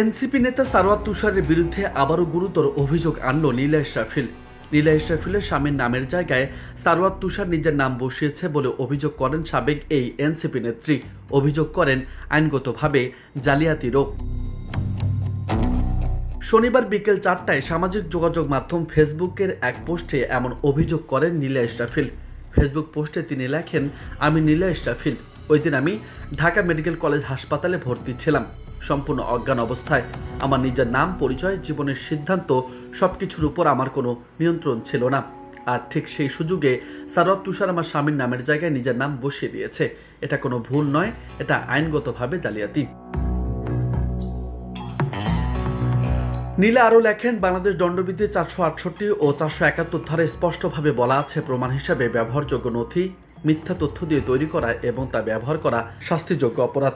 NCP নেতা সারওয়ার তুষারের বিরুদ্ধে আবারও গুরুতর অভিযোগ আনল নীলা ইসরাফিল। নীলা ইসরাফিলের স্বামীর নামের জায়গায় সারওয়ার তুষার নিজের নাম বসিয়েছে বলে অভিযোগ করেন সাবেক এই এনসিপি নেত্রী। অভিযোগ করেন আইনগতভাবে জালিয়াতিরও। শনিবার বিকেল 4টায় সামাজিক যোগাযোগ মাধ্যম ফেসবুকের এক পোস্টে এমন অভিযোগ করেন নীলা ইসরাফিল। ফেসবুক পোস্টে তিনি লেখেন, আমি নীলা ইসরাফিল। ওই দিন আমি ঢাকা মেডিকেল কলেজ হাসপাতালে ভর্তি ছিলাম, সম্পূর্ণ অজ্ঞান অবস্থায়। আমার নিজের নাম, পরিচয়, জীবনের সিদ্ধান্ত সবকিছুর উপর আমার কোনো নিয়ন্ত্রণ ছিল না। আর ঠিক সেই সুযোগে সারওয়ার তুষার আমার স্বামীর নামের জায়গায় নিজের নাম বসিয়ে দিয়েছে। এটা কোনো ভুল নয়, এটা আইনগতভাবে জালিয়াতি। নীলা আরও লেখেন, বাংলাদেশ দণ্ডবিধি 468 ও 471 ধারায় স্পষ্টভাবে বলা আছে, প্রমাণ হিসাবে ব্যবহারযোগ্য নথি মিথ্যা তথ্য দিয়ে তৈরি করা এবং তা ব্যবহার করা শাস্তিযোগ্য অপরাধ।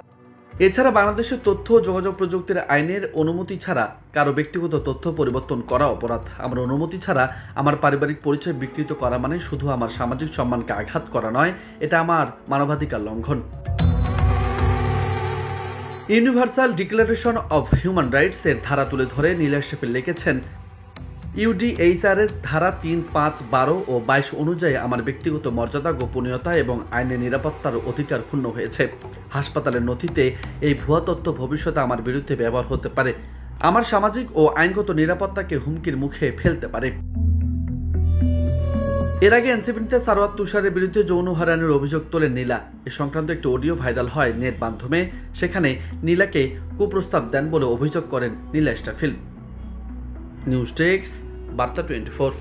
এছাড়া বাংলাদেশের তথ্য ও যোগাযোগ প্রযুক্তির আইনের অনুমতি ছাড়া কারো ব্যক্তিগত তথ্য পরিবর্তন করা অপরাধ। আমার অনুমতি ছাড়া আমার পারিবারিক পরিচয় বিকৃত করা মানে শুধু আমার সামাজিক সম্মানকে আঘাত করা নয়, এটা আমার মানবাধিকার লঙ্ঘন। Universal declaration of human rights এর ধারা তুলে ধরে নীলা ইসরাফিল লিখেছেন, ইউডিএইচআর এর ধারা 3, 5, 12 ও 22 অনুযায়ী আমার ব্যক্তিগত মর্যাদা, গোপনীয়তা এবং আইনের নিরাপত্তার অধিকার ক্ষুণ্ণ হয়েছে। হাসপাতালের নথিতে এই ভুয়া তথ্য ভবিষ্যতে আমার বিরুদ্ধে ব্যবহার হতে পারে, আমার সামাজিক ও আইনগত নিরাপত্তাকে হুমকির মুখে ফেলতে পারে। এর আগে এনসিপি নেতা সারওয়ার তুষারের বিরুদ্ধে যৌন হয়রানির অভিযোগ তোলেন নীলা। এ সংক্রান্ত একটি অডিও ভাইরাল হয় নেট মাধ্যমে। সেখানে নীলাকে কুপ্রস্তাব দেন বলে অভিযোগ করেন নীলা ইসরাফিল। নিউজ ডেস্ক, বার্তা 24।